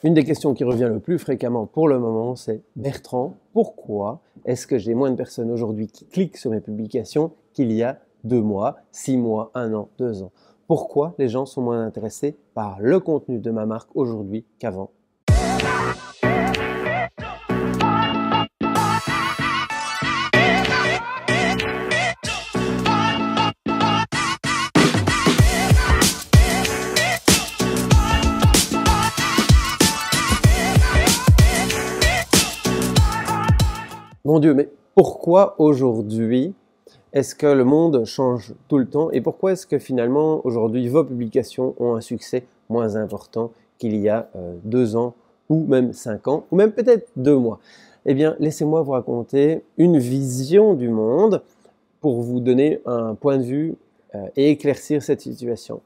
Une des questions qui revient le plus fréquemment pour le moment, c'est Bertrand, pourquoi est-ce que j'ai moins de personnes aujourd'hui qui cliquent sur mes publications qu'il y a 2 mois, 6 mois, 1 an, 2 ans? Pourquoi les gens sont moins intéressés par le contenu de ma marque aujourd'hui qu'avant? Mon Dieu, mais pourquoi aujourd'hui est-ce que le monde change tout le temps et pourquoi est-ce que finalement aujourd'hui vos publications ont un succès moins important qu'il y a 2 ans ou même 5 ans ou même peut-être 2 mois? Eh bien, laissez-moi vous raconter une vision du monde pour vous donner un point de vue et éclaircir cette situation.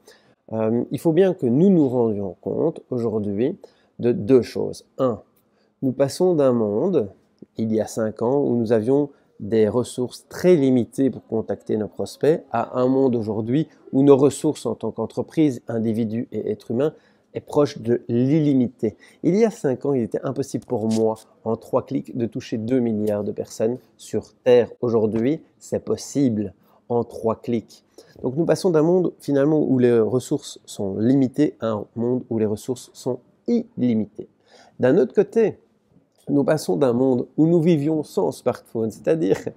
Il faut bien que nous nous rendions compte aujourd'hui de 2 choses. 1, nous passons d'un monde il y a 5 ans où nous avions des ressources très limitées pour contacter nos prospects à un monde aujourd'hui où nos ressources en tant qu'entreprise, individus et êtres humains est proche de l'illimité. Il y a 5 ans, il était impossible pour moi, en 3 clics, de toucher 2 milliards de personnes sur Terre. Aujourd'hui, c'est possible en 3 clics. Donc nous passons d'un monde finalement où les ressources sont limitées à un monde où les ressources sont illimitées. D'un autre côté, nous passons d'un monde où nous vivions sans smartphone, c'est-à-dire que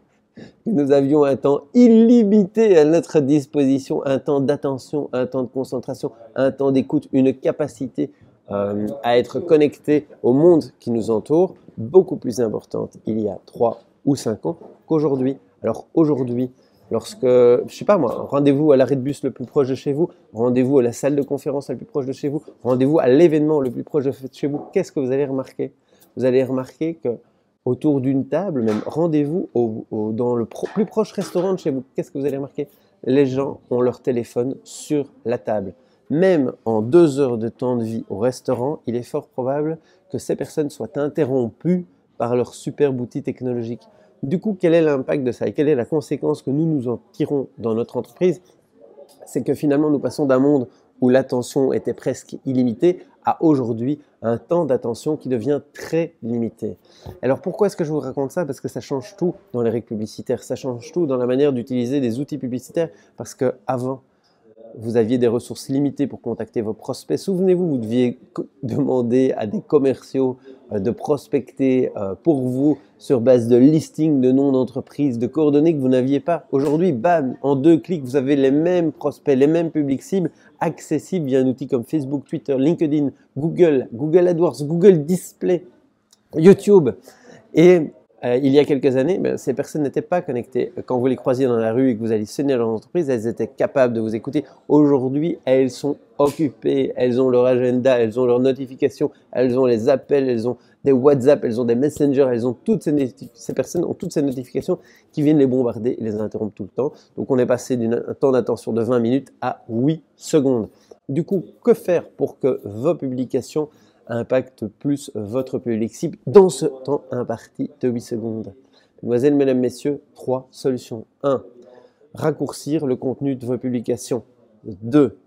nous avions un temps illimité à notre disposition, un temps d'attention, un temps de concentration, un temps d'écoute, une capacité à être connecté au monde qui nous entoure, beaucoup plus importante il y a 3 ou 5 ans qu'aujourd'hui. Alors aujourd'hui, lorsque, je sais pas moi, rendez-vous à l'arrêt de bus le plus proche de chez vous, rendez-vous à la salle de conférence la plus proche de chez vous, rendez-vous à l'événement le plus proche de chez vous, qu'est-ce que vous allez remarquer? Vous allez remarquer que autour d'une table, même rendez-vous dans le plus proche restaurant de chez vous, qu'est-ce que vous allez remarquer? Les gens ont leur téléphone sur la table. Même en 2 heures de temps de vie au restaurant, il est fort probable que ces personnes soient interrompues par leur super outil technologique. Du coup, quel est l'impact de ça et quelle est la conséquence que nous en tirons dans notre entreprise? C'est que finalement, nous passons d'un monde où l'attention était presque illimitée à aujourd'hui un temps d'attention qui devient très limité. Alors pourquoi est-ce que je vous raconte ça? Parce que ça change tout dans les règles publicitaires, ça change tout dans la manière d'utiliser des outils publicitaires, parce qu'avant, vous aviez des ressources limitées pour contacter vos prospects. Souvenez-vous, vous deviez demander à des commerciaux de prospecter pour vous sur base de listings, de noms d'entreprise, de coordonnées que vous n'aviez pas. Aujourd'hui, bam, en 2 clics, vous avez les mêmes prospects, les mêmes publics cibles accessibles via un outil comme Facebook, Twitter, LinkedIn, Google, Google AdWords, Google Display, YouTube. Et il y a quelques années, ces personnes n'étaient pas connectées. Quand vous les croisiez dans la rue et que vous alliez sonner à leur entreprise, elles étaient capables de vous écouter. Aujourd'hui, elles sont occupées, elles ont leur agenda, elles ont leurs notifications, elles ont les appels, elles ont des WhatsApp, elles ont des Messenger, elles ont toutes ces personnes ont toutes ces notifications qui viennent les bombarder et les interrompre tout le temps. Donc on est passé d'un temps d'attention de 20 minutes à 8 secondes. Du coup, que faire pour que vos publications impacte plus votre public cible dans ce temps imparti de 8 secondes? Mesdemoiselles, mesdames, messieurs, 3 solutions. 1. Raccourcir le contenu de vos publications. 2.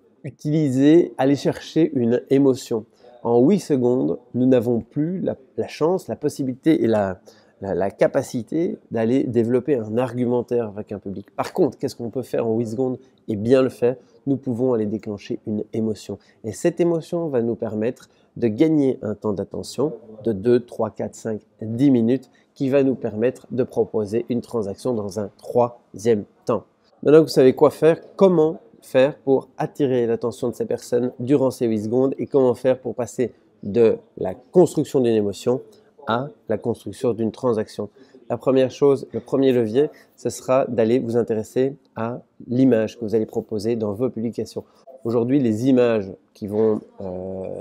Aller chercher une émotion. En 8 secondes, nous n'avons plus la chance, la possibilité et la capacité d'aller développer un argumentaire avec un public. Par contre, qu'est-ce qu'on peut faire en 8 secondes et bien le faire? Nous pouvons aller déclencher une émotion. Et cette émotion va nous permettre de gagner un temps d'attention de 2, 3, 4, 5, 10 minutes qui va nous permettre de proposer une transaction dans un 3e temps. Maintenant que vous savez quoi faire, comment faire pour attirer l'attention de ces personnes durant ces 8 secondes et comment faire pour passer de la construction d'une émotion à la construction d'une transaction. La première chose, le premier levier, ce sera d'aller vous intéresser à l'image que vous allez proposer dans vos publications. Aujourd'hui, les images qui vont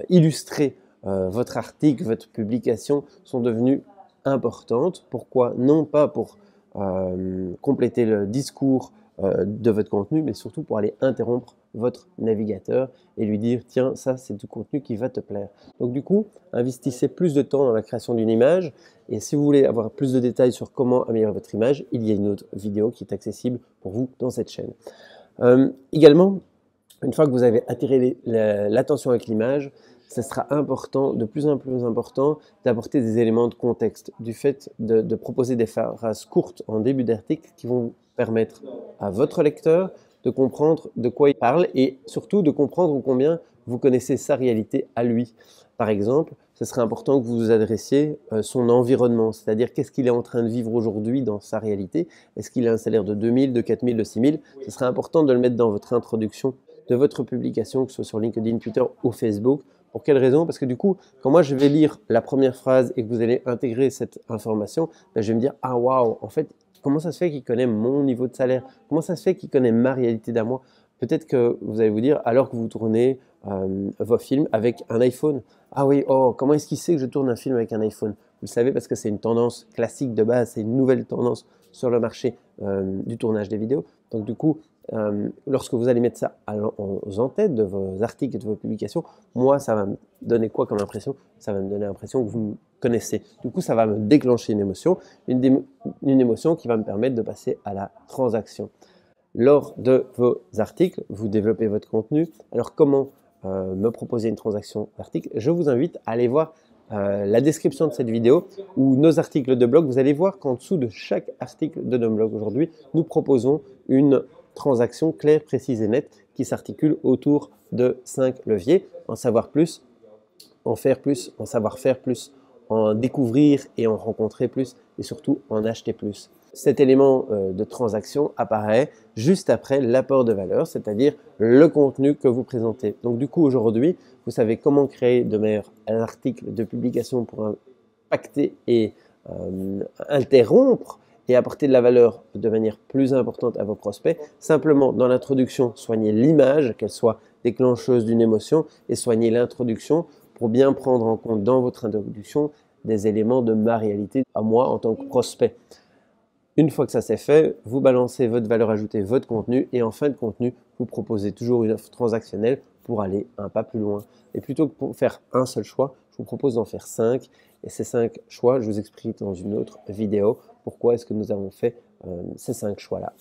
illustrer votre article, votre publication sont devenues importantes. Pourquoi? Non pas pour compléter le discours de votre contenu, mais surtout pour aller interrompre votre navigateur et lui dire « Tiens, ça, c'est du contenu qui va te plaire ». Donc du coup, investissez plus de temps dans la création d'une image. Et si vous voulez avoir plus de détails sur comment améliorer votre image, il y a une autre vidéo qui est accessible pour vous dans cette chaîne. Également, une fois que vous avez attiré l'attention avec l'image, ce sera important, de plus en plus important, d'apporter des éléments de contexte, du fait de proposer des phrases courtes en début d'article qui vont permettre à votre lecteur de comprendre de quoi il parle et surtout de comprendre combien vous connaissez sa réalité à lui. Par exemple, ce serait important que vous vous adressiez son environnement, c'est-à-dire qu'est-ce qu'il est en train de vivre aujourd'hui dans sa réalité. Est-ce qu'il a un salaire de 2000, de 4000, de 6000? Ce serait important de le mettre dans votre introduction de votre publication, que ce soit sur LinkedIn, Twitter ou Facebook. Pour quelle raison? Parce que du coup, quand moi je vais lire la première phrase et que vous allez intégrer cette information, ben, je vais me dire « Ah waouh, en fait, comment ça se fait qu'il connaît mon niveau de salaire? Comment ça se fait qu'il connaît ma réalité d'à moi ?» Peut-être que vous allez vous dire, alors que vous tournez vos films avec un iPhone, « Ah oui, oh, comment est-ce qu'il sait que je tourne un film avec un iPhone ?» Vous le savez parce que c'est une tendance classique de base, c'est une nouvelle tendance sur le marché du tournage des vidéos. Donc du coup, lorsque vous allez mettre ça aux en-têtes de vos articles et de vos publications, moi, ça va me donner quoi comme impression? Ça va me donner l'impression que vous me connaissez. Du coup, ça va me déclencher une émotion, une émotion qui va me permettre de passer à la transaction. Lors de vos articles, vous développez votre contenu. Alors, comment me proposer une transaction d'article? Je vous invite à aller voir la description de cette vidéo ou nos articles de blog. Vous allez voir qu'en dessous de chaque article de nos blogs aujourd'hui, nous proposons une transaction claire, précise et nette qui s'articule autour de 5 leviers. En savoir plus, en faire plus, en savoir faire plus, en découvrir et en rencontrer plus et surtout en acheter plus. Cet élément de transaction apparaît juste après l'apport de valeur, c'est-à-dire le contenu que vous présentez. Donc du coup aujourd'hui, vous savez comment créer de meilleurs articles de publication pour impacter et interrompre et apporter de la valeur de manière plus importante à vos prospects. Simplement, dans l'introduction, soignez l'image, qu'elle soit déclencheuse d'une émotion, et soignez l'introduction pour bien prendre en compte dans votre introduction des éléments de ma réalité à moi en tant que prospect. Une fois que ça c'est fait, vous balancez votre valeur ajoutée, votre contenu, et en fin de contenu, vous proposez toujours une offre transactionnelle pour aller un pas plus loin. Et plutôt que pour faire un seul choix, je vous propose d'en faire 5. Et ces 5 choix, je vous explique dans une autre vidéo pourquoi est-ce que nous avons fait ces 5 choix-là.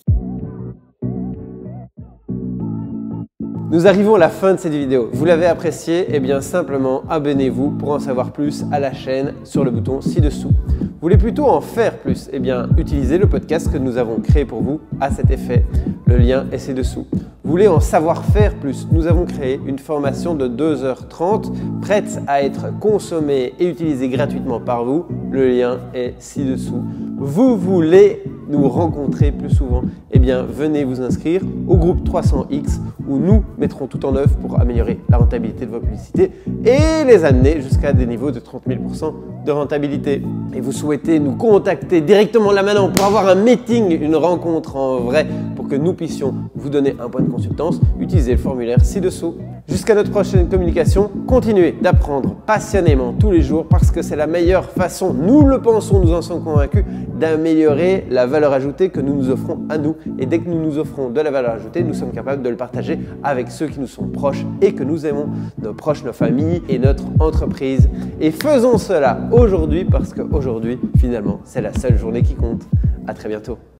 Nous arrivons à la fin de cette vidéo. Vous l'avez appréciée? Eh bien simplement abonnez-vous pour en savoir plus à la chaîne sur le bouton ci-dessous. Vous voulez plutôt en faire plus? Eh bien utilisez le podcast que nous avons créé pour vous à cet effet. Le lien est ci-dessous. Vous voulez en savoir faire plus? Nous avons créé une formation de 2h30 prête à être consommée et utilisée gratuitement par vous. Le lien est ci-dessous. Vous voulez nous rencontrer plus souvent? Eh bien, venez vous inscrire au groupe 300X où nous mettrons tout en œuvre pour améliorer la rentabilité de vos publicités et les amener jusqu'à des niveaux de 30 000% de rentabilité. Et vous souhaitez nous contacter directement là maintenant pour avoir un meeting, une rencontre en vrai pour que nous puissions vous donner un point de consultance, utilisez le formulaire ci-dessous. Jusqu'à notre prochaine communication, continuez d'apprendre passionnément tous les jours parce que c'est la meilleure façon, nous le pensons, nous en sommes convaincus, d'améliorer la valeur ajoutée que nous nous offrons à nous. Et dès que nous nous offrons de la valeur ajoutée, nous sommes capables de le partager avec ceux qui nous sont proches et que nous aimons, nos proches, nos familles et notre entreprise. Et faisons cela aujourd'hui parce qu'aujourd'hui, finalement, c'est la seule journée qui compte. À très bientôt.